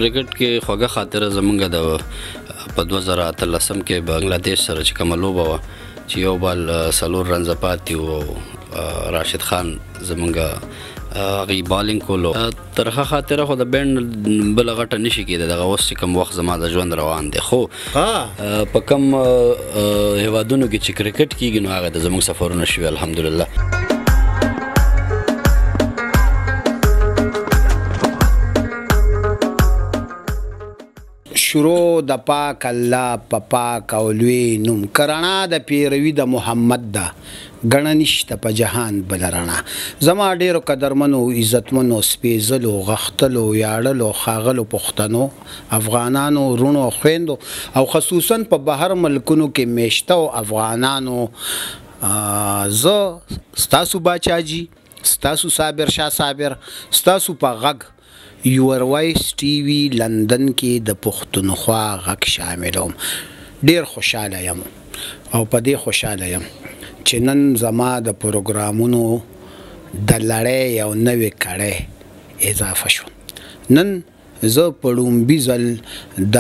کرکټ کې خوږه خاطره زمونږ د په 2013 کې بنگلاديش سره چې کومه لوبه وه چې یو بال 4 رنزه پاتې و راشد خان زمونږ هغې بالینګ کولو ترخه خاطره خو د بینډ بله غټه نشي کېده دغه اوس چې کوم وخت زما د ژوند روان دی خو په کوم هیوادونو کې چې کرکټ کېږي نو هغه د زمونږ سفرونه شوي الحمدلله شروع د پاک الله په پاک او لوی نوم کرنا د پیروي د محمد ده ګڼه نشته په جهان بله رڼا زما ډېرو قدرمنو عزتمنو سپېڅلو غښتلو ویاړلو ښاغلو پښتنو افغانانو وروڼو خویندو او خصوصا په بهر ملکونو کې میشته افغانانو زه ستاسو باچاجي ستاسو صابر شاه صابر ستاسو په غږ یور وایس ټي وي لندن کې د پښتونخوا غږ شاملوم ډېر خوشحاله یم او په دې خوشحاله یم چې نن زما د پروګرامونو د لړۍ یو نوې کړۍ اضافه شو نن زه په لومبي ځل د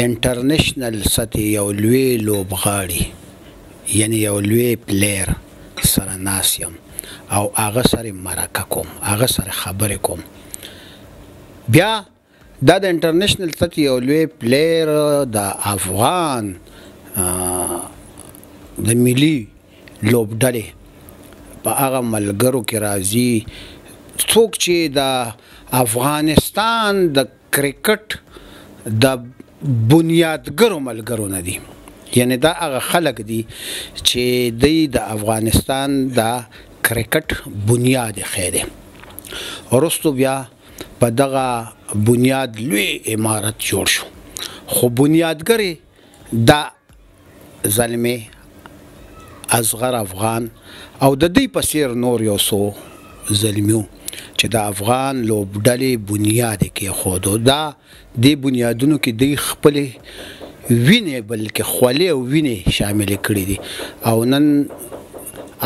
انټرنیشنل سطحې یو لوی لوبغاړي یعنی یو لوی پلیر سره ناست یم او هغه سره مرکه کوم هغه سره خبرې کوم بیا دا د انټرنیشنل سطحې یو لوی پلیر د افغان د ملي لوبډلې په هغه ملګرو کې راځي څوک چې د افغانستان د کرکټ د بنیادګرو ملګرو نه دي یعنی دا هغه خلک دي چې دوی د افغانستان د کرکټ بنیاد ایښی دی وروستو بیا په دغه بنیاد لوی عمارت جوړ شو خو بنیادګر دا زلمې اصغر افغان او د دوی په څیر نور یو څو زلمیو چې د افغان لوبډلې بنیاد یې کېښودو دا دې بنیادونو کې دوی خپلې وینې بلکې خولې او وینې شاملې کړي دي او نن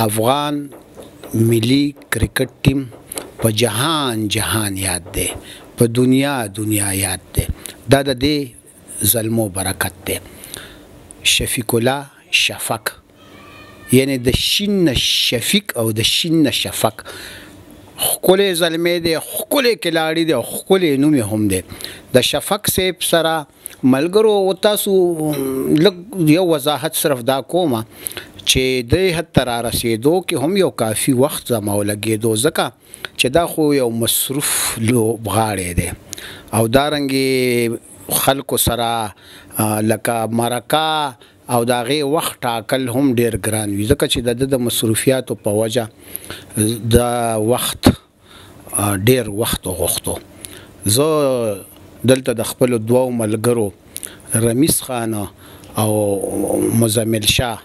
افغان ملي کرکټ ټیم په جهان یاد دی په دنیا یاد دی دا د دې زلمو برکت دی شفیق الله شفق یعنی د شین نه شفیق او د شین نه شفق ښکلی زلمی دی ښکلی کلاړي دی او ښکلی نوم یې هم دی د شفق صاحب سره ملګرو تاسو لږ یو وضاحت صرف دا کومه چې دې حد ته را رسېدو کې هم یو کافي وخت زما ولګېدو ځکه چې دا خو یو مصروف لوبغاړی دی او دارنګې خلکو سره لکه مرکه او د هغې وخت ټاکل هم ډېر ګران وي ځکه چې د ده د مصروفیاتو په وجه د وخت ډېر وخت وغوښتو زه دلته د خپلو دوو ملګرو رمیز خان او مزمل شاه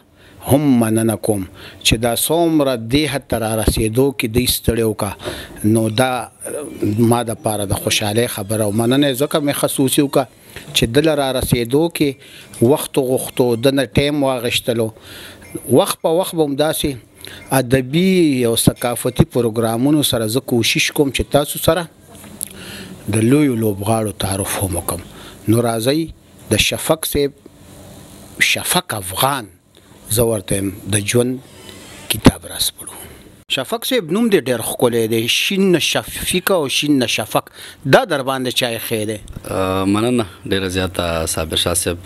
هم مننه کوم چې دا څومره دې حد ته را رسېدو کې دوی ستړی وکړه نو دا ما دپاره د خوشحالۍ خبره او مننه یې ځکه مې خصوصي وکړه چې دله را رسېدو کې وخت وغوښتو د نه ټایم واغېشتلو وخت په وخت به هم داسې ادبي او ثقافتي پروګرامونو سره زه کوشش کوم چې تاسو سره د لویو لوبغاړو تعارف هم وکړم نو راځئ د شفق صاحب شفق افغان زه ورته یم د ژوند کتاب راسپړو شفق صاحب نوم دې ډېر ښکلی دی شین نه شفیق او شین نه شفق دا در باندې چا ایښی دی مننه ډېره زیاته صابر شاه صاحب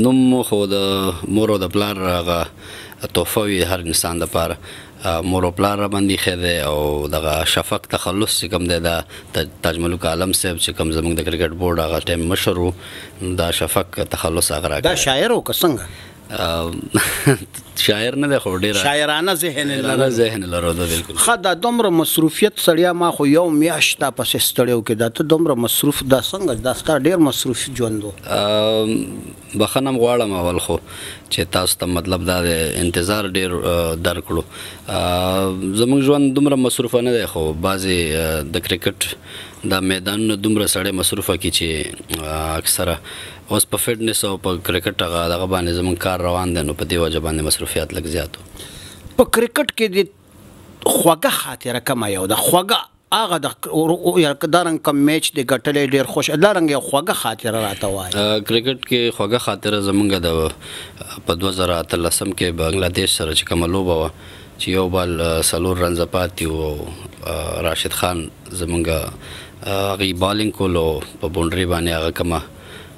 نوم خو د مور او د پلار هغه تحفه وي هر انسان دپاره مور او پلار را باندې ایښی دی او دغه شفق تخلص چې کوم دی دا تاج ملک عالم صاحب چې کوم زموږ د کرکټ بورډ هغه ټایم مشر و دا شفق تخلص هغه راکړی. دا شاعر و که څنګه؟ شاعر نه دی خو ډېره شاعرانه ذهن لرو ده بالکل. ښه دا دومره مصروفیت سړیا ما خو یو میاشت تا پسې ستړی و کې دا ته دومره مصروف دا څنګه دا ستا ډېر مصروف ژوند و. بخښنه م غواړم اول خو چې تاسو ته مطلب دا دی انتظار ډېر درکړو. زموږ ژوند دومره مصروفه نه دی خو بعضې د کرکټ دا میدانونه دومره سړی مصروفه کړي چې اکثره اوس په فټنس او په کرکټ هغه دغه باندې زموږ کار روان دی نو په دې وجه باندې مصروفیات لږ زیات و. په کرکټ کې د خوږه خاطره کومه یو ده خوږه هغه دا رنګ کوم میچ دی ګټلی ډېر خوش دا رنګ یو خوږه خاطره راته وایي. کرکټ کې خوږه خاطره زموږ د په 2018 کې بنګلادیش سره چې کومه لوبه وه چې یو بال 4 رنزه پاتې وو او راشد خان زموږ هغې بالینګ کولو په بونډري باندې هغه کومه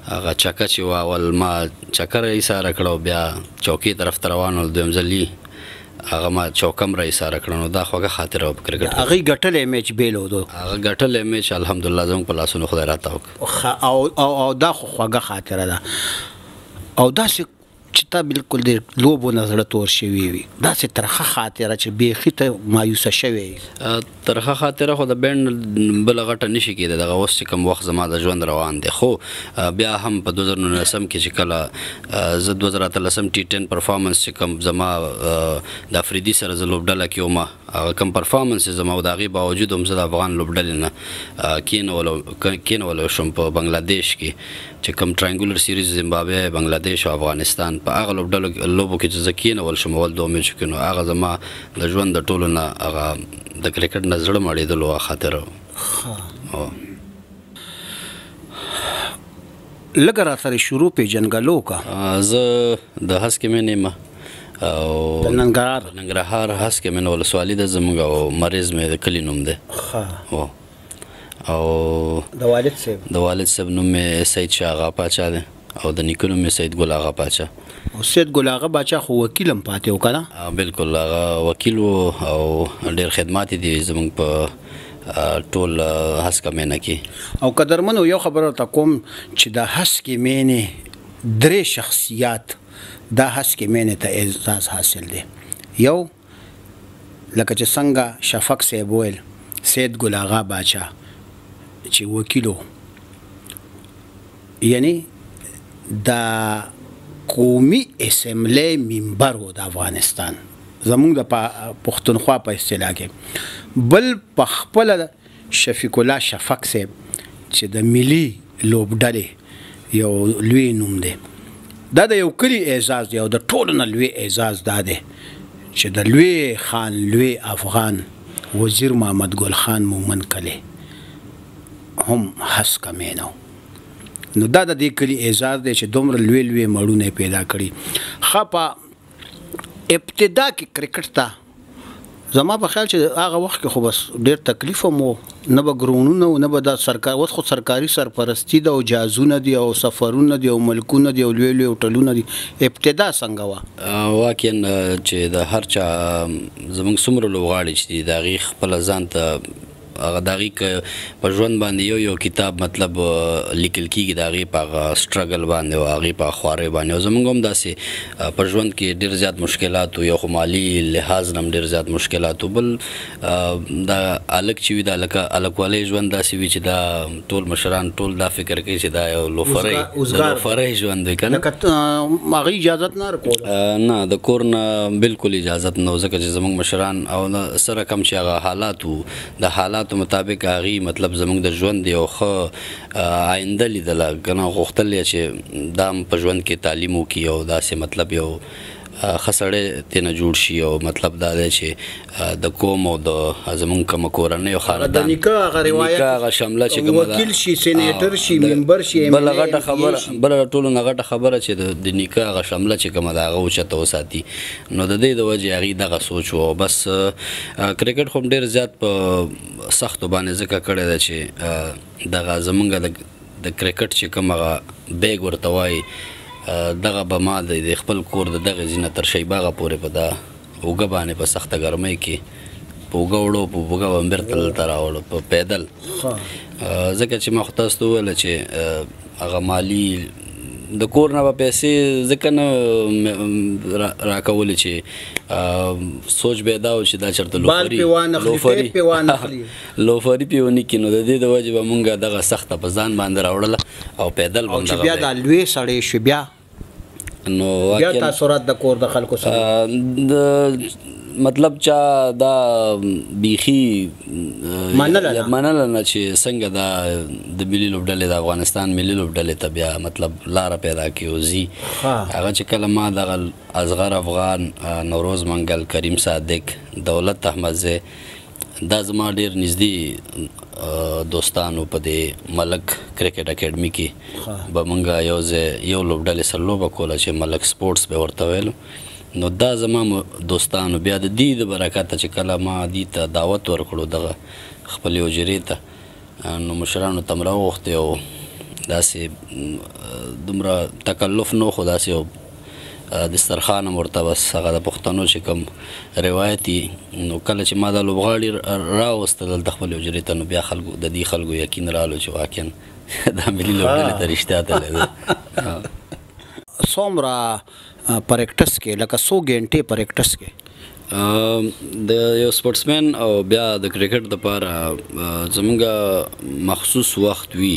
هغه چکه چې وه اول ما چکر یې ایساره کړه بیا چوکۍ طرف ته روان ول دویم ځل هغه ما چوکم را ایساره کړه نو دا خوږه خاطره وه په کرکټ. هغې ګټلی میچ بیلو دو هغه ګټلی میچ الحمدلله زموږ په لاسونو خدای راته وکړه او دا خو خوږه خاطره ده او داسې چې تا بالکل د لوبو نه زړه تور شوي وي داسې ترخه خاطره چې بیخي ته مایوسه شوی. ترخه خاطره خو د بینډ بله غټه نشي کېده دغه اوس چې کوم وخت زما د ژوند روان دی خو بیا هم په 2019 کې چې کله زه 2018 T10 پرفارمنس چې کوم زما د افریدي سره زه لوبډله کې وم هغه کوم پرفارمنس زما او د هغې باوجود هم زه د افغان لوبډلې نه کېنولی شوم په بنګلادیش کې چې کوم ټرانګولر سیریز زیمبابوې بنګلادیش او افغانستان په هغه لوبو کې چې زه کېنول شوم اول 2 میچو کې نو هغه زما د ژوند د ټولو نه هغه د کرکټ نه زړه مړېدلو هغه خاطره لږه راسره شروع پېژنګلو کا. زه د هسکې مینې یم او د ننګرهار هسکې مینه ولسوالي ده زموږ او مریض مې د کلي نوم دی او د والد صاحب نوم مې سید شاه آغا پاچا دی او د نیکه نوم مې سید ګل آغا پاچا. او سید ګل آغا پاچا خو وکیل هم پاتې و که نه؟ بالکل هغه وکیل و او ډېر خدمات دي زموږ په ټول هسکه مینه کې. او قدرمنو یو خبره ورته کوم چې د هسکې مینې 3 شخصیات دا هسکې مینې ته اعزاز حاصل دی. یو لکه چې څنګه شفق صاحب ویل سید ګل آغا پاچا چې وکیلو یعنی د قومي اسمبلی ممبر و د افغانستان زمونږ د پښتونخوا په اصطلاح کې بل په خپله شفیق الله شفق صاحب چې د ملي لوبډلې یو لوی نوم دی دا د یو کلي اعزاز دی او د ټولو نه لوی اعزاز دا دی چې د لوی خان لوی افغان وزیر محمد ګل خان مومن کلی هم هسکه مینه نو دا د دې کلي اعزاز دی چې دومره لوی لوی مړونه پیدا کړي. ښه په ابتدا کې کرکټ ته زما په خیال چې هغه وخت کې خو بس ډېر تکلیف هم و نه به ګرونونه و نه به دا اوس خو سرکاري سرپرستی ده او جازونه دي او سفرونه دي او ملکونه دي او لوی لوی هوټلونه دي. ابتدا څنګه وه؟ واقعا چې د هر چا زموږ څومره لوبغاړي چې دي د هغې خپله ځان ته هغه د هغې په ژوند باندې یو کتاب مطلب لیکل کېږي د هغې په هغه سټرګل باندې او هغې په خوارۍ باندې او زموږ هم داسې په ژوند کې ډېر زیات مشکلات و یو خو مالي لحاظ نه هم ډېر زیات مشکلات و بل دا هلک چې وي دا هلکوالی ژوند داسې وي چې دا ټول مشران ټول دا فکر کوي چې دا یو لوفرۍ ژوند دی که نه هغې اجازت نه ورکوله نه د کور نه بالکل اجازت نه و ځکه چې زموږ مشران او سره کم چې هغه حالات و د حالات مطابق هغې مطلب زموږ د ژوند یو ښه آینده لیدله که نه غوښتل یې چې دا هم په ژوند کې تعلیم وکړي او داسې مطلب یو ښه سړی ترېنه جوړ شي او مطلب دا دی چې د قوم او د زموږ کومه کورنۍ او خاندان د نیکه هغه روایت هغه شمله چې کومه وکیل شي سینیټر شي ممبر شي بله غټه خبره بله ټولو نه غټه خبره چې د نیکه هغه شمله چې کومه ده هغه اوچته وساتي نو د دې د وجې هغې دغه سوچ و بس کرکټ خو ډېر زیات په سختو باندې ځکه کړی ده چې دغه زموږ د کرکټ چې کوم هغه بیګ ورته وایي دغه به ما د خپل کور د دغه ځینه تر شیباغه پورې په دا اوګه باندې په سخته ګرمۍ کې په اوګه وړو په اوګه به بیرته دلته راوړو په پیدل ځکه چې ما خو تاسو ته وویله چې هغه مالي د کور نه به پیسې ځکه نه راکولې چې سوچ به یې دا و چې دا چېرته لوفري پې ونه کړي نو د دې د وجې به مونږ دغه سخته په ځان باندې راوړله او پیدل به چې بیا دا لوی سړی شو بیا نو بیا تاثرات د کور د خلکو سره مطلب چا دا بیخي منله نه چې څنګه دا د ملي لوبډلې د افغانستان ملي لوبډلې ته بیا مطلب لاره پیدا کړي او ځي هغه چې کله ما دغه اصغر افغان نوروز منګل کریم صادق دولت احمدزی دا زما ډېر نږدې دوستانو په دې ملک کرکټ اکیډمي کې به مونږ یو لوبډلې سره لوبه کوله چې ملک سپورټس به ورته ویلو نو دا زما دوستانو بیا د دې د برکته چې کله ما دې ته دعوت ورکړو دغه خپلې حجرې ته نو مشرانو ته م راوغوښتې او داسې دومره تکلف نه خو داسې یو دسترخوان هم ورته بس هغه د پښتنو چې کوم روایت نو کله چې ما دا لوبغاړي راوستل دلته خپلې حجرې ته نو بیا خلکو د دې خلکو یقین رالو چې واقعا دا ملي لوبډلې ته رښتیا تللی دی څومره پریکټس کې لکه 100 غنټې پریکټس کې د یو سپورټسمن او بیا د کرکټ دپاره زمونږ مخصوص وخت وي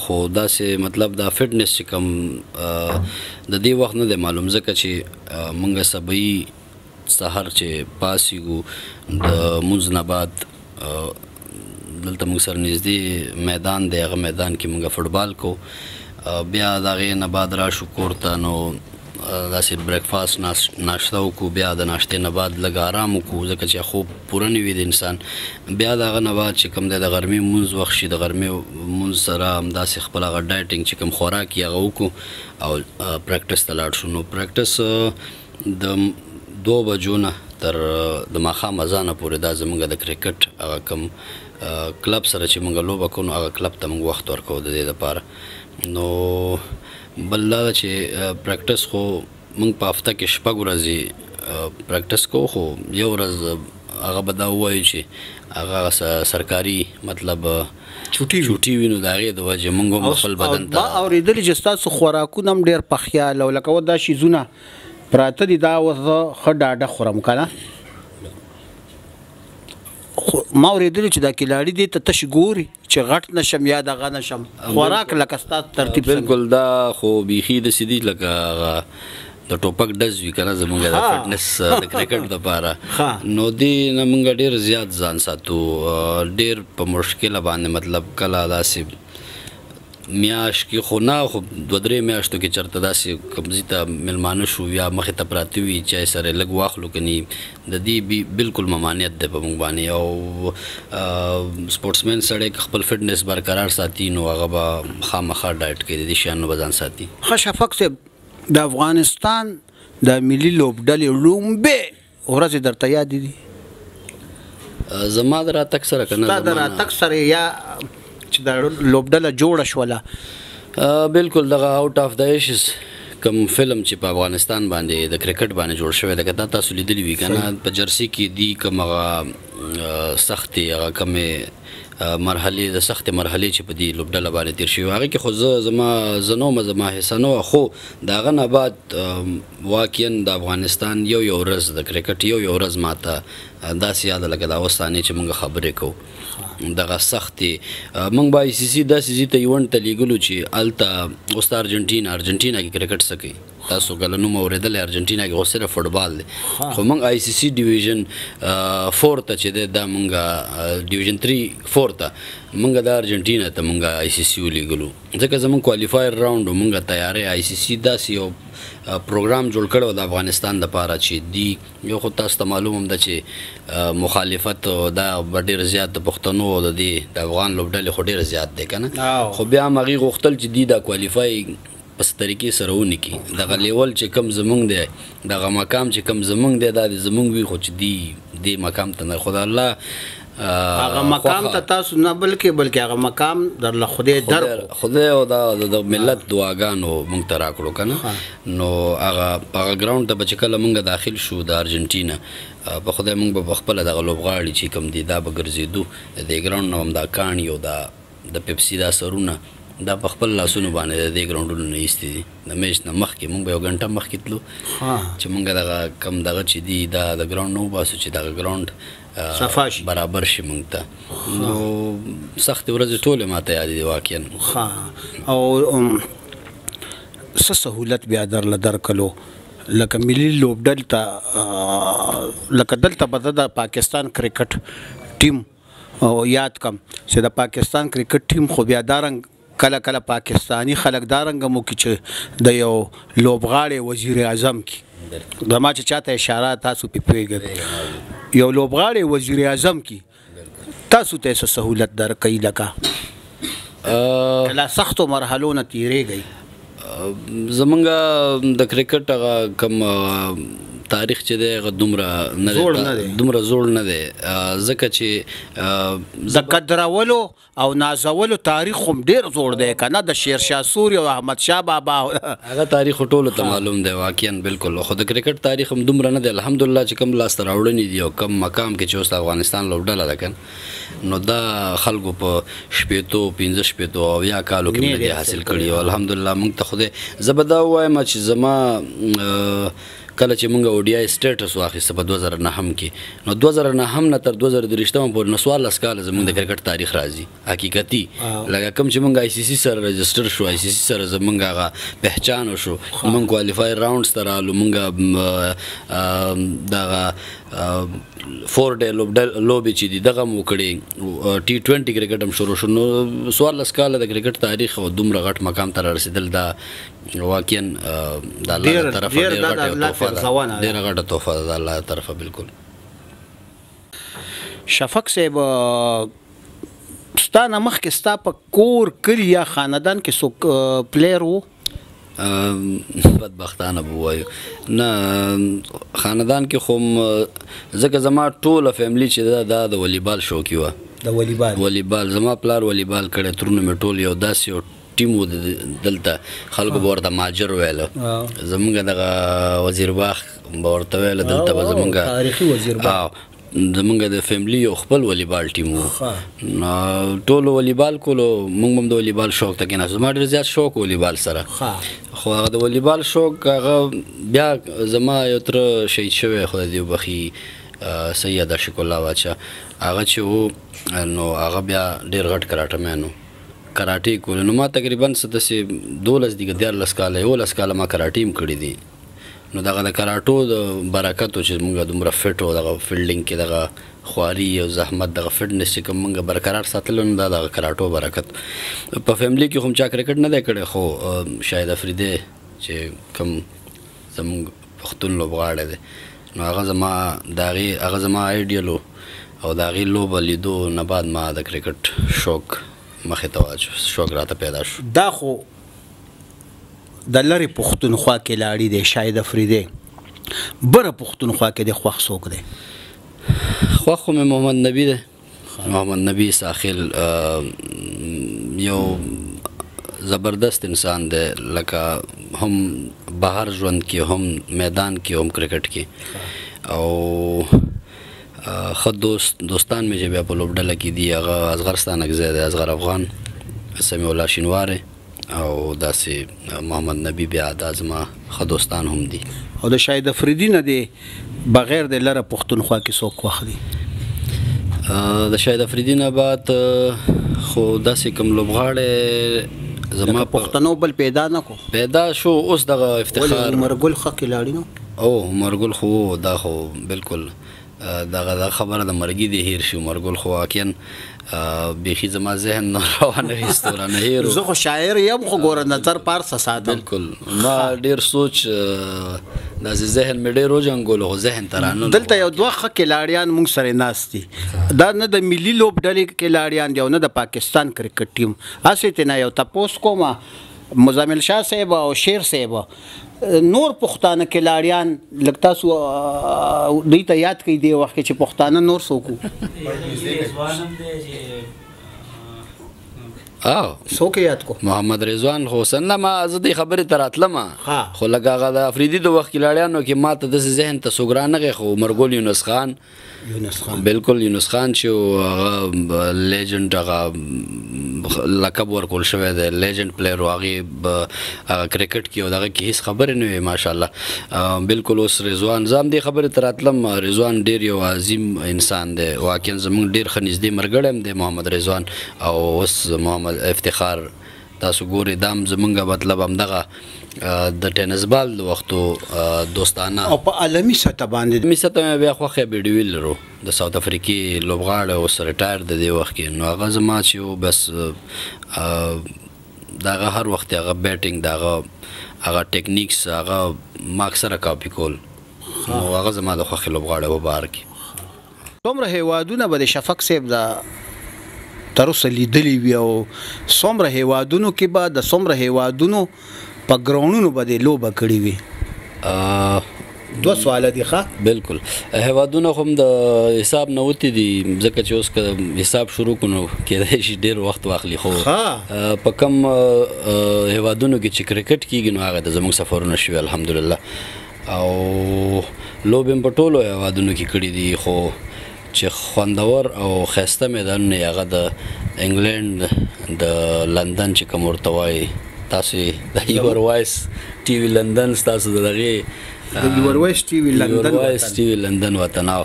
خو داسې مطلب دا فټنس چې کوم د دې وخت نه دی معلوم ځکه چې مونږ سبعي سهار چې پاسېږو د لمونځ نه بعد دلته مونږ سره نږدې میدان دی هغه میدان کې مونږ فټبال کو بیا د هغې نه بعد راشو کور ته نو داسې بریکفاسټ ناشته وکړو بیا د ناشتې نه بعد لږ ارام وکړو ځکه چې خوب پوره نه وي د انسان بیا د هغه نه بعد چې کوم دی د غرمې لمونځ وخت شي د غرمې لمونځ سره همداسې خپل هغه ډایټنګ چې کوم خوراک یې هغه وکړو او پریکټس ته لاړ شو نو پریکټس د 2 بجو نه تر د ماښام اذانه پورې دا زموږ د کرکټ هغه کوم کلب سره چې موږ لوبه کوو نو هغه کلب ته موږ وخت ورکوو د دې دپاره نو بل دا چې پریکټس خو موږ په هفته کې 6 ورځې پریکټس کوو خو یو ورځ هغه به دا ووایو چې هغه سرکاري مطلب چوټي وي نو د هغې د وجې موږ هم خپل بدن ته ما اورېدلي چې ستاسو خوراکونه هم ډېر په خیال او لکه دا شیزونه پراته دي دا اوس زه ښه ډاډه خورم که نه ما اورېدلي چې دا کلاړي دې ته تش ګوري چې غټ نشم یا دغه نشم خوراک لکه ستاسو ترتیب بالکل دا خو بیخي داسې دي لکه د ټوپک ډز وي که نه زموږ د فټنس د کرکټ دپاره نو دې نه موږ ډېر زیات ځان ساتو ډېر په مشکله باندې مطلب کله داسې میاشت کې خو نه خو 2-3 میاشتو کې چېرته داسې کوم ځای ته میلمانه شو یا مخې ته پراته وي چای سره لږ واخلو که نه د دې بالکل ممانعت دی په موږ باندې او سپورټسمین سړی که خپل فټنس برقرار ساتي نو هغه به خامخا ډایټ کوي د دې شیانو به ځان ساتي ښه شفق صاحب د افغانستان د ملي لوبډلې لومبې ورځې درته یادې دي زما د راتګ سره که نه د راتګ سره یا چې دا لوبډله جوړه شوله بالکل دغه آوټ آف د ایشز کوم فلم چې په افغانستان باندې د کرکټ باندې جوړ شوی دی که دا تاسو لیدلی وي که نه په جرسي کې دي کوم هغه سختې هغه کومې مرحلې د سختې مرحلې چې په دې لوبډله باندې تېر شوي هغې کې خو زه نه وم زما حصه نه وه خو د هغه نه بعد واقعا د افغانستان یو ورځ د کرکټ یو ورځ ما ته داسې یاده لکه دا اوس ثانیې چې موږ خبرې کوو دغه سختې موږ به ICC داسې ځای ته ایونټ ته لیږلو چې هلته اوس د ارجنټینا کې کرکټ څه کوي تاسو کله نوم اورېدلی ارجنټینا کې خو صرف فټبال دی خو موږ ICC ډیویژن 4 ته چې دی دا موږ ډیویژن 3-4 ته موږ د ارجنټینا ته موږ ICC ولیږلو ځکه زموږ کوالیفایر راونډ و موږ تیاری ICC داسې یو پروګرام جوړ کړی و د افغانستان دپاره چې دی یو خو تاسو ته معلوم هم ده چې مخالفت دا به ډېر زیات د پښتنو او د دې د افغان لوبډلې خو ډېر زیات دی که نه خو بیا هم هغې غوښتل چې دی دا کوالیفای په څه طریقې سره ونکړي دغه لیول چې کم زمونږ دی دغه مقام چې کم زمونږ دی دا د زمونږ وي خو چې دی دې مقام ته نه خو د الله هغه مقام ته تاسو نه بلکې هغه مقام در له خدای او د ملت دعاګانو مونږ ته راکړو کنه نو هغه ګراوند ته چې کله مونږ داخل شو د ارجنټینا په خدای مونږ به خپل دغه لوبغاړي چې کوم دي دا به ګرځېدو د ګراوند نه هم دا کاڼي او د پیپسي دا سرونه دا په خپل لاسونو باندې د ګراوندونو نه ایستي دي د میچ نه مخکې مونږ به یو غنټه مخکې تلو چې مونږ دغه کم دغه چې دي دا د ګراوند نه وباسو چې دغه ګراوند صفا شي برابر شي مونږ ته نو سختې ورځې ټولې ماته یادې دي واقعا او څه سهولت بیا درله درکلو لکه ملي لوبډل ته لکه دلته به د پاکستان کرکټ ټیم او یاد کم چې د پاکستان کرکټ ټیم خو بیا دارنګ کله کله پاکستانی خلک دارنګ مو کې چې د یو لوبغاړي وزیر اعظم کې د ما چې چاته اشاره تاسو په پیګر یو لوبغاړي وزیر اعظم کې تاسو ته سہولت درکې لکه کله سختو مرحلو نه تیریږي زمونږ د کرکټ هغه کم تاریخ چې دی دومره زوړ نه دی ځکه چې د قدرولو او نازولو تاریخ هم ډیر زوړ دی کنه د شیرشاه سوري او احمد شاه بابا هغه تاریخ ټولو ته معلوم دی واقعا بالکل خو د کرکټ تاریخ هم دومره نه دی الحمدلله چې کوم لاسته راوړنې دي او کوم مقام کې چې اوس د افغانستان لوبډله ده کنه نو دا خلکو په 15 او 10 کالو کې نه دی حاصل کړي او الحمدلله موږ ته خوده زبدا وایم چې زما کله چې مونږ اوډیای سټیټس واخیسته په 2009 کې نو 2009 نه تر 2023 پورې نو 14 کال زمونږ د کرکټ تاریخ راځي حقیقتي لکه کوم چې مونږ ICC سره رجسټر شو ICC سره زمونږ هغه پہچان شو مونږ کوالیفایر راوندز ته رالو مونږ دغه 4 ډے لوبې چې دي دغه مو کړي T20 کرکټ هم شروع شو نو 14 کال د کرکټ تاریخ او دومره غټ مقام ته رسیدل دا واقعا د الله طرفه ډېره غټه تحفه ده د الله طرفه بالکل شفق صاحب ستا نه مخکې ستا په کور کلي یا خاندان کې څوک پلیر و بدبختانه به ووایو نه خاندان کې خو ځکه زما ټوله فیملی چې دا د والیبال شوقي وه د والیبال زما پلار والیبال کړی ترونه مې ټول یو داسې یو ټیم و دلته خلکو به ورته ماجر ویله زمونږ دغه وزیر باغ به ورته ویله دلته به زمونږ تاریخي وزیر باغ زمونږ د فیملی یو خپل والیبال ټیم و ټولو والیبال کولو مونږ هم د والیبال شوق ته کېناستو زما ډېر زیات شوق والیبال سره خو هغه د والیبال شوق هغه بیا زما یو تره شهید شوی خدای دې وبخي سید عاشق الله باچا هغه چې و نو هغه بیا ډېر غټ کراټه مین و کراټې کول نو ما تقریبا څه داسې 12 دي 14 کاله 11 کاله ما کراټې هم کړي دي نو دغه د کراټو د برکت چې موږ دومره فټ او دغه فیلډینګ کې دغه خواري او زحمت دغه فټنس چې کوم موږ برقرار ساتلو نو دا دغه کراټو برکت په فیملی کې هم چا کرکټ نه دی کړی خو شاهد افریدی چې کوم زموږ پښتون لوبغاړی دی نو هغه زما آیډیل او د هغې لوبه لیدو نه بعد ما د کرکټ شوق مخې ته واچو شوق راته پیدا شو دا خو د لرې پښتونخوا کې لاړې دی شاهد افریدی بره پښتونخوا کې د خوښ څوک دی خوښ خو مې محمد نبي دی محمد نبي ساخیل یو زبردست انسان دی لکه هم بهر ژوند کې هم میدان کې هم کرکټ کې او ښه دوستان مې چې بیا په لوبډله کې دي هغه اصغرستان اګزی دی اصغر افغان سمیع الله شینواری او داسې محمد نبي بیا دا زما ښه دوستان هم دي او د شاهد افریدي نه دی بغیر د لره پښتونخوا کې څوک خوښ دي د شاهد افریدي نه بعد خو داسې کوم لوبغاړی زما پښتنو بل پیدا نه کو پیدا شو اوس دغه افتخار عمرګل ښه کلاړي نو او عمرګل خو دا خو بالکل دغه خبره د مرګي دی هیر شو مرګل خو واقعا بیخي زما ذهن نه روانه هیڅ نه هیرو زه خو شاعر یم خو ګوره نظر پارسه ساتم بالکل ما ډیر سوچ د ذهن مې ډیر وجنګول خو ذهن ترانه دلته یو دوه ښه کلاړیان مونږ سره ناست دي دا نه د ملي لوبډلې کلاړیان دی او نه د پاکستان کرکټ ټیم هسې ته نه یو تپوس کومه مزمل شاه صاحب او شیر صاحب نور پښتانه کلاړیان لکه تاسو دوی ته یاد کړئ دی وخت چې پښتانه نور څوک څوک یاد کو محمد رضوان حسین ما زه دې خبرې ته راتلم خو لکه هغه د افریدي د وخت کلاړیانو کې ما ته داسې ذهن ته سوګران نغی خو مرګول یونس خان بالکل یونس خان چې هغه لیجنډ هغه لقب ورکول شوی دی لیجنډ پلیر و هغې کرکټ کې او دغه کې هېڅ خبرې نه وي ماشاءالله بالکل اوس رضوان زه هم دې خبرې ته راتلم رضوان ډېر یو عظیم انسان دی واقعا زموږ ډېر ښه نږدې ملګری هم دی محمد رضوان او اوس محمد افتخار تاسو ګورئ دا هم زموږ مطلب همدغه د ټینس بال د وختو دوستانه او په عالمي سطح باندې عالمي سطح مې بیا خوښه بیډي ویلر د ساوت افریقي لوبغاړی اوس ریټایر د دې وخت کې نو هغه زما چې بس د هغه هر وخت هغه بیټینګ د هغه ټیکنیکس هغه ما اکثره کاپي کول نو هغه زما د خوښې لوبغاړی په بار کې څومره هیوادونه به د شفق صاحب د تر اوسه لیدلي وي او څومره هیوادونو کې به د څومره هیوادونو په ګراونډونو به د لوبه کړې وي دوه سواله دي ښه بالکل هیوادونه خو هم د حساب نه وتې دي ځکه چې اوس که حساب شروع کړو نو کېدای شي ډېر وخت واخلي خو په کم هیوادونو کې چې کرکټ کېږي نو هغه د زموږ سفرونه شوي الحمدلله او لوبې هم په ټولو هیوادونو کې کړي دي خو چې خوندور او ښایسته میدانونه یې هغه د انګلینډ د لندن چې کوم ورته وایي تاسو د یور وایس ټي وي لندن ستاسو د دغې یور وایس ټي وي لندن وطن او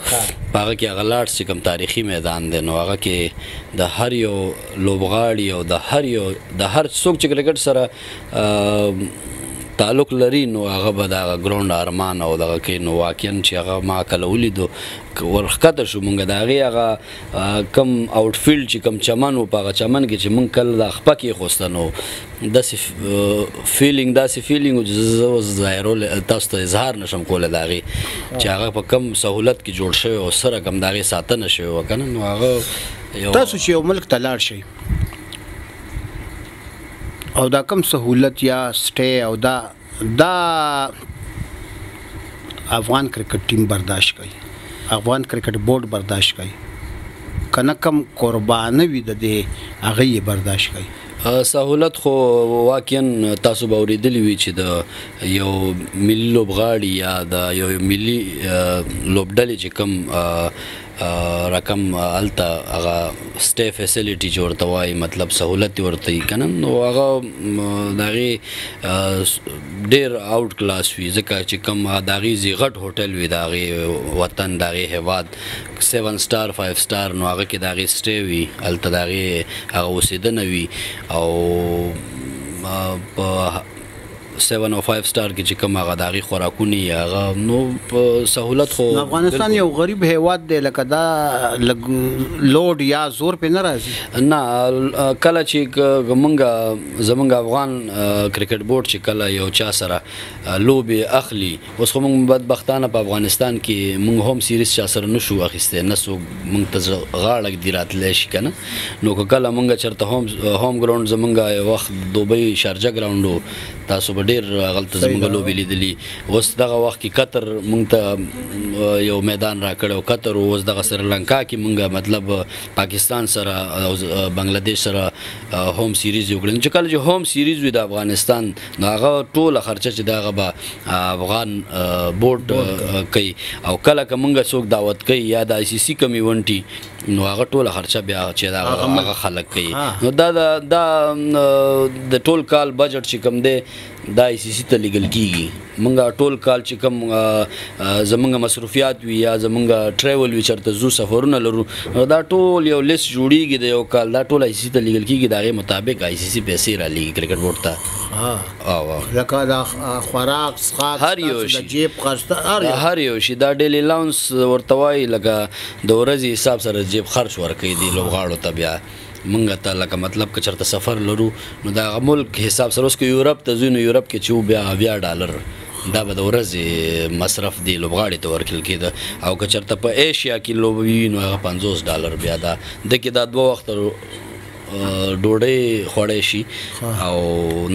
په هغه کې هغه لاټس چې کوم تاریخي میدان دی نو هغه کې د هر یو لوبغاړي او د هر څوک چې کرکټ سره تعلق لري نو هغه به د هغه ګراونډ ارمان او دغه کې نو واقعا چې هغه ما کله ولیدو ورښکته شو مونږ د هغې هغه کم آوټفیلډ چې کم چمن و په هغه چمن کې چې مونږ کله دا خپه کېښوسته نو داسې فیلینګ و چې زه اوس تاسو ته اظهار نشم کولی د هغې چې هغه په کم سهولت کې جوړ شوی او سره کم د هغې ساتنه شوې وه که نه نو هغه تاسو چې یو ملک ته لاړ شئ او دا کم سهولت یا سټې او دا افغان کرکټ ټیم برداشت کوي افغان کرکټ بورډ برداشت کوي کنه کم قربانه وي د دې هغه یې برداشت کوي سهولت خو واقعا تاسو به اورېدلي وي چې د یو ملي لوبغاړي یا د یو ملي لوبډلې چې کوم رقم هلته هغه سټې فیسیلیټي چې ورته وایي مطلب سهولت یې ورته وي که نه نو هغه د هغې ډېر آوټ کلاس وي ځکه چې کوم د هغې زی غټ هوټل وي د هغې وطن د هغې هېواد 7 سټار 5 سټار نو هغه کې د هغې سټې وي هلته د هغې هغه اوسېدنه وي او په 7 او 5 سټار کې چې کوم هغه د هغې خوراکونه یې هغه نو په سهولت خو افغانستان یو غریب هیواد دی لکه دا لږ لوډ یا زور پې نه راځي نه کله چې زمونږ افغان کرکټ بورډ چې کله یو چا سره لوبې اخلي اوس خو موږ بدبختانه په افغانستان کې موږ هم سیریز چا سره نشو اخیستی نه څوک موږ ته غاړه ږدي راتلی شي که نه نو که کله موږ چېرته هوم ګراونډ زمونږ یو وخت دوبۍ شارجه ګراونډ و تاسو به ډېر هغلته زموږ لوبې لیدلي اوس دغه وخت کې قطر موږ ته یو میدان راکړی او قطر اوس دغه سریلانکا کې موږ مطلب پاکستان سره او بنګلادیش سره هوم سیریز یې وکړل چې کله چې هوم سیریز وي د افغانستان نو هغه ټوله خرچه چې د هغه به افغان بورډ کوي او کله که موږ څوک دعوت کوي یا د ICC کوم ایونټي نو هغه ټوله خرچه بیا چې هغه خلک کوي نو دا د ټول کال بجټ چې کوم دی دا ICC ته لیږل کېږي موږ ټول کال چې کوم زموږ مصروفیات وي یا زموږ ټریول وي چېرته ځو سفرونه لرو دا ټول یو لیست جوړېږي د یو کال دا ټول ICC ته لیږل کېږي د هغې مطابق ICC پیسې رالیږي کرکټ بورډ ته لکه د خوراک څښاک هر یو شي د جیب خرڅ هر یو شي دا ډیلی الاونس ورته وایي لکه د ورځې حساب سره جیب خرچ ورکوي دي لوبغاړو ته بیا مونږ ته لکه مطلب که چېرته سفر لرو نو د هغه ملک حساب سره اوس که یورپ ته ځو نو یورپ کې چې و بیا $80 دا به د ورځې مصرف دی لوبغاړي ته ورکړل کېده او که چېرته په ایشیا کې لوبه وي نو هغه $50 بیا ده ده کې دا 2 وخته ډوډۍ خوړی شي او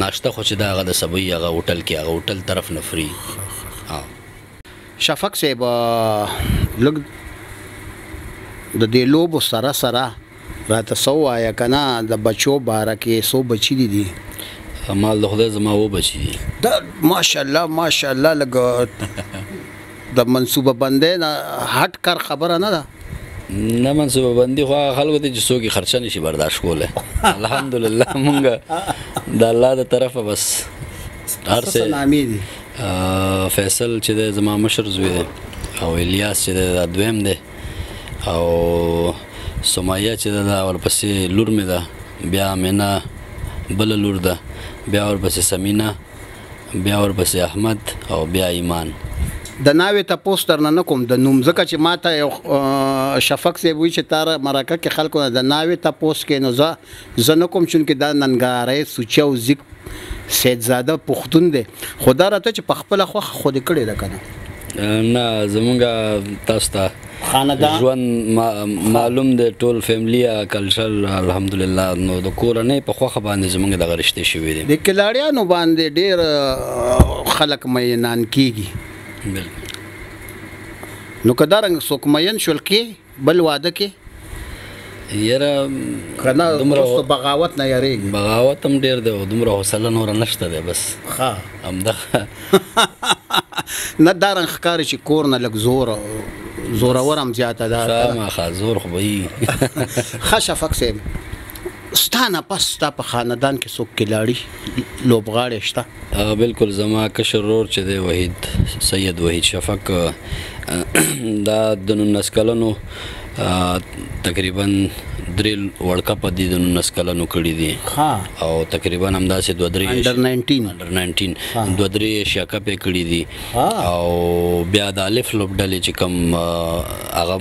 ناشته خو چې دا هغه د سبوي هغه هوټل کې هغه هوټل طرف نه فری. شفق صاحب لږ د دې لوبو سره سره راته څه ووایه که نه د بچو باره کې څو بچي دي؟ مال د خدای زما و بچي دي. دا ماشاءالله لږ د منصوبه بندۍ نه هټ کر خبره نه ده. نه منصوبه بندي خو هغه خلکو ته چې څوک یې خرچه نشي برداشت کولی. الحمدلله مونږ د الله د طرفه بس هر څه نامې دي. فیصل چې دی زما مشر زوی دی او الیاس چې دی دا دویم دی او سمیه چې ده دا ورپسې لور مې ده، بیا مینه بله لور ده، بیا ورپسې سمینه، بیا ورپسې احمد او بیا ایمان. د ناوې تپوس درنه نه کوم د نوم، ځکه چې ماته یو شفق صاحب وایي چې تا مرکه کې خلکو نه د ناوې تپوس کې نو زه نه کوم، چونکې دا ننګرهاری سوچه او ځیګ سیدزاده پښتون دی. خو دا راته چې په خپله خوښه خو دې کړې ده که نه؟ نه زمونږ تاسو ته خاندان ژوند معلوم دی، ټول فیملی کلچر الحمدلله، نو د کورنۍ په خوښه باندې زمونږ دغه رشتې شوي دي. د کلاړیانو باندې ډېر خلک مینان کېږي. نو که دا رنګ څوک مین شول کې بل واده کې یاره که نه وروسته بغاوت نه یارېږي؟ بغاوت هم ډېر دی او دومره حوصله نوره نشته دی، بس همدغه نه دا رنګ ښکاري چې کور نه لږ زورور هم زیاته ده. خامخا زور خو به وي. ښه شفق صاحب ستا نه پس ستا په خاندان کې څوک کلاړي لوبغاړی شته؟ بالکل زما کشر ورور چې دی وحید سید وحید شفق دا د 19 کلنو تقریبا 3 ورلډ کپ د 19 کلنو کړي دي او تقریبا همداسې 2-3 انډر 19 2-3 ایشیا کپ یې کړي دي او بیا د الف لوبډلې چې کوم هغه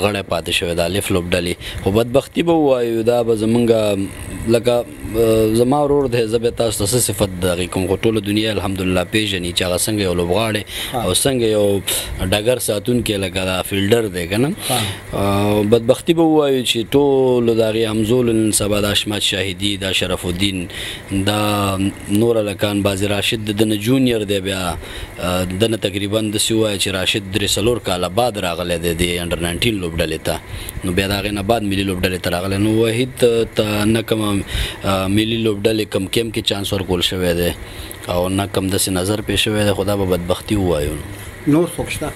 غړی پاتې شوی د الف لوبډلې. خو بدبختي به ووایو دا به زمونږ لکه زما ورور دی، زه به تاسو ته څه صفت د هغې کوم، خو ټوله دنیا الحمدلله پېژني چې هغه څنګه یو لوبغاړی او څنګه یو ډګر ساتونکی لکه دا فیلډر دی که نه. بدبختي به ووایو چې ټولو د هغې همزولو نن سبا د اشمت شاهدي، دا شرف الدین، دا نور هلکان، بازي راشد د ده نه جونیر دی، بیا د نه تقریبا داسې ووایه چې راشد 3-4 کاله بعد راغلی دی د انډر 19 لوبډلې ته، نو بیا د هغې نه بعد ملي لوبډلې ته راغلی. نو وحید ته نه کومه ملي لوبډلې کم کې چانس ورکول شوی دی او نه کم داسې نظر پې شوی دی، خو دا به بدبختي ووایو. نور څوک شته؟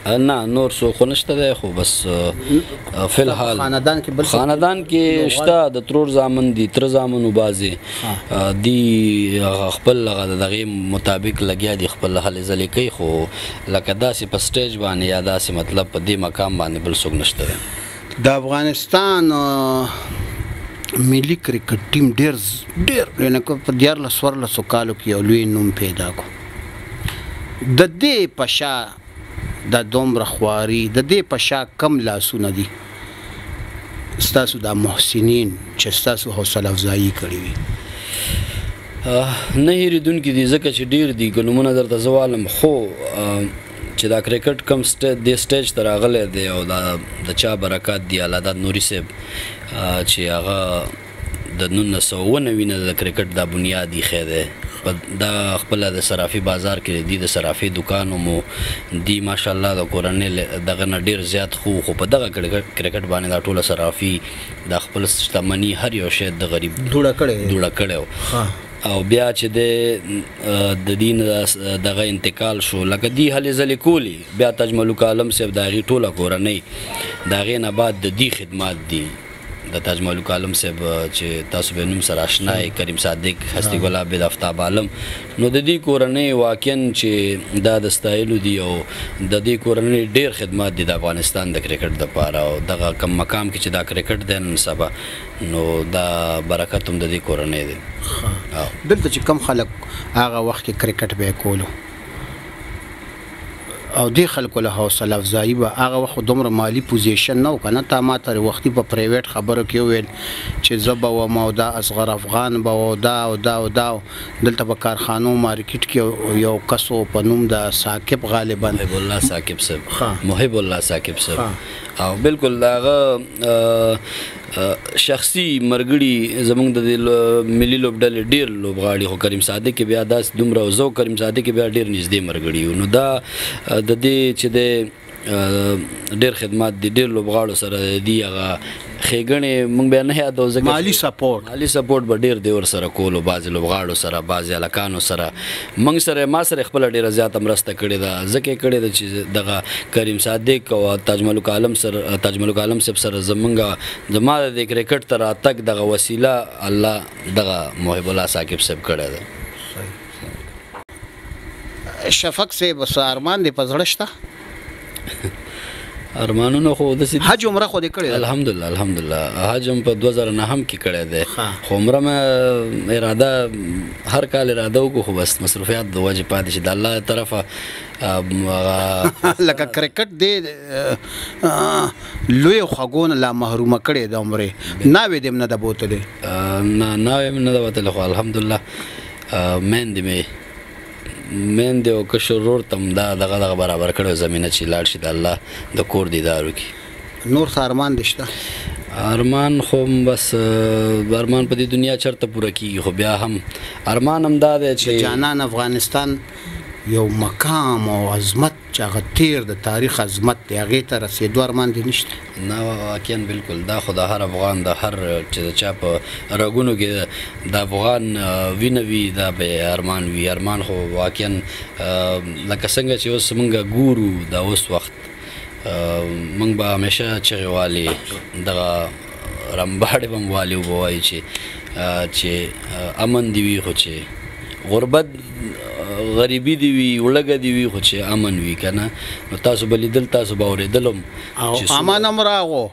نه نور څوک خو نشته دی، خو بس فی الحال خاندان کې شته د ترور زامن دي، تره زامنو بعضې دي خپل دغې مطابق لګیا دي، خپل هلې ځلې کوي، خو لکه داسې په سټیج باندې یا داسې مطلب په دې مقام باندې بل څوک نشته دی. د افغانستان ملي کرکټ ټیم ډېر یعنې په 14 کالو کې یو لوی نوم پیدا کړو. د دې په شا د دومره خواري د دې په شا کم لاسونه دي ستاسو دا محسنین چې ستاسو حوصله افزایي کړې وي؟ نه هېرېدونکي دي، ځکه چې ډېر دي که نومونه درته زه والم، خو چې دا کرکټ کم دې سټیج ته راغلی دی او دا د چا برکات دی، الله نوري صاحب چې هغه د 1990 نه د کرکټ دا بنیاد ایښی دی. دا خپله د صرافي بازار کې دی، د صرافي دکانو مو دی ماشاءالله د کورنۍ دغه نه ډېر زیات خو په دغه کرکټ باندې دا ټوله صرافي د خپل شتمني هر یو شی د غریب دوړه کړی او بیا چې د دین دغه انتقال شو، لکه دی هلې ځلې کولی، بیا تاج ملک عالم صاحب د هغې ټوله کورنۍ د هغې نه بعد د دې خدمات دي د تاج ملک عالم صاحب چې تاسو به نوم سره اشنا یې، کریم صادق، هستي ګل عابد، آفتاب عالم، نو د دې کورنۍ واقعا چې دا د ستایلو دي او د دې کورنۍ ډېر خدمات دي د افغانستان د کرکټ دپاره او دغه کم مقام کې چې دا کرکټ دی نن سبا، نو دا برکت هم د دې کورنۍ دی. دلته چې کم خلک هغه وخت کې کرکټ به یې کولو او دې خلکو له حوصله افزایي به هغه وخت دومره مالي پوزیشن نه و که نه. تا ما ته وختي په پرایویټ خبرو کې وویل چې زه به وم او دا اصغر افغان به و دا او دا او دا. دلته په کارخانو مارکیټ کې یو کس و په نوم د ثاقب غالبا محب الله ثاقب صاحب او بالکل هغه شخصي مرګړي زمونږ د ملي لوبډلې ډیر لوبغاړي خو کریم صادق بیا داس دومره زو کریم صادق بیا ډیر نږدې مرګړي نو دا د دې چې د ډیر خدمات دي ډیر لوبغاړو سره دی هغه خېګنې مونږ بیا نه یادو ځکه مالی سپورټ به ډیر دی ور سره کولو بعضې لوبغاړو سره بعضې هلکانو سره مونږ سره ما سره خپله ډېره زیاته مرسته کړې ده ځکه یې کړې ده چې دغه کریم صادق او تاج ملک عالم صاحب سره زما د دې کرکټ ته راتګ دغه وسیله الله دغه محب الله ثاقب صاحب کړی ده شفق صاحب ارمان دی په زړه شته ارمانونه خو د حج عمره خو دې کړی الحمدلله حج هم په 2009 کې کړی دی خو عمره مې اراده هر کال اراده وکړو خو بس مصروفیات د وجې پاتې شي د الله طرفه لکه کرکټ دې لوی خوږونه لا محرومه کړې د عمرې ناوې دې نه ده بوتلې ناوې مې نه ده بوتلې خو الحمدلله میندې او کشر ورور ته هم دا دغه برابر کړی زمینه چې لاړ شي د الله د کور دیدار وکړي نور څه ارمان دې شته ارمان خو بس ارمان په دې دنیا چرته پوره کېږي خو بیا هم ارمان هم دا دی چې جانان افغانستان یو مقام او عظمت چې هغه تیر د تاریخ عظمت دی هغې ته رسېدو ارمان دې نشته نه واقعا بالکل دا خو د هر افغان د هر چې د چا په رګونو کې د افغان وینه وي دا به ارمان وي ارمان خو واقعا لکه څنګه چې اوس موږ ګورو دا اوس وخت موږ به همیشه چغې والې دغه رمباړې به م والې وبوایي چې امن دې وي خو چې غربت غریبي دی وي وړګه دی وي خو چې امن وي که نه نو تاسو به لیدل تاسو به اورېدل هم امن هم راغو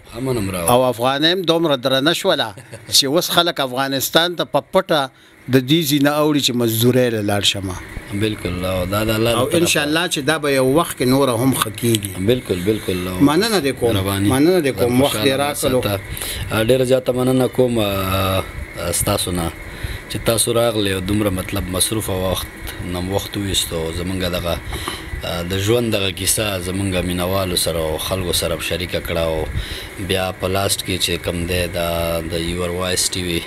او افغانۍ هم دومره درنه شوله چې اوس خلک افغانستان ته په پټه د دې ځینه اوړي چې مزدورۍ له لاړ شمه بالکل دا د الله او انشاءالله چې دا به یو وخت کې نوره هم ښه کېږي بالکل مننه دې کوم وخت یې راکړو ډېره زیاته مننه کوم ستاسو نه چې تاسو راغلی او دومره مطلب مصروفه وخت ویستو زمونږ دغه د ژوند دغه کیسه زمونږ مینوالو سره او خلکو سره شریکه کړه او بیا په لاسټ کې چې کوم دی د یور وایس ټي وي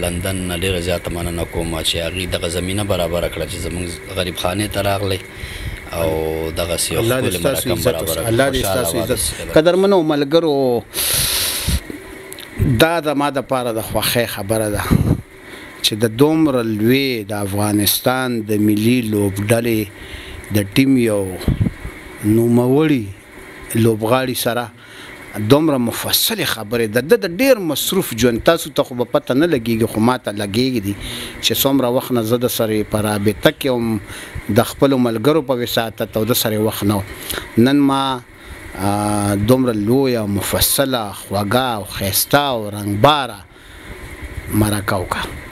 لندن نه ډېره زیاته مننه کوم چې هغې دغه زمینه برابره کړه چې زمونږ غریب خانې ته راغلی او دغسې یو ښکلې مرکه هم برابره کړه قدرمنو ملګرو دا د ما دپاره د خوښۍ خبره ده چې د دومره لوی د افغانستان د ملي لوبډلې د ټیم یو نوموړي لوبغاړي سره دومره مفصلې خبرې د ډېر مصروف ژوند تاسو ته خو به پته نه لګېږي خو ما ته لګېږي دي چې څومره وخت نه زه د سره په رابطه کې وم د خپلو ملګرو په وساطت او د سره وخت نه نن ما دومره لویه مفصله خوږه او ښایسته او رنګباره مرکه وکړه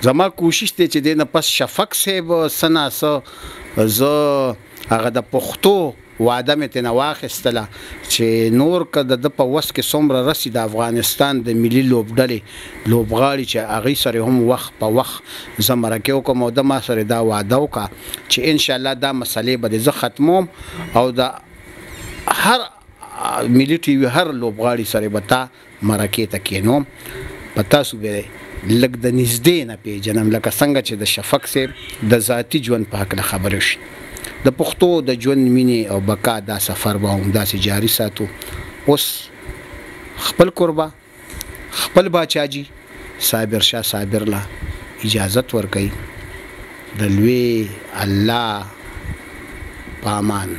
زما کوشش دی چې دې نه پس شفق صاحب څه نه څه زه هغه د پښتو وعده مې ترېنه واخیستله چې نور که د ده په وس کې څومره رسي د افغانستان د ملي لوبډلې لوبغاړي چې هغوی سره هم وخت په وخت زه مرکې وکړم او د ما سره دا وعده وکړه چې انشاءالله دا مسلې به دې زه ختموم او د هر ملي ټي وي هر لوبغاړي سره به تا مرکې ته کښېنوم په تاسو به لږ د نږدې نه پېژنم لکه څنګه چې د شفق صاحب د ذاتي ژوند په هکله خبرې وشي د پښتو د ژوند مینې او بقا دا سفر به همداسې جاري ساتو اوس خپل کوربه خپل باچاجي صابر شاه صابر له اجازت ورکوي د لوی الله په امان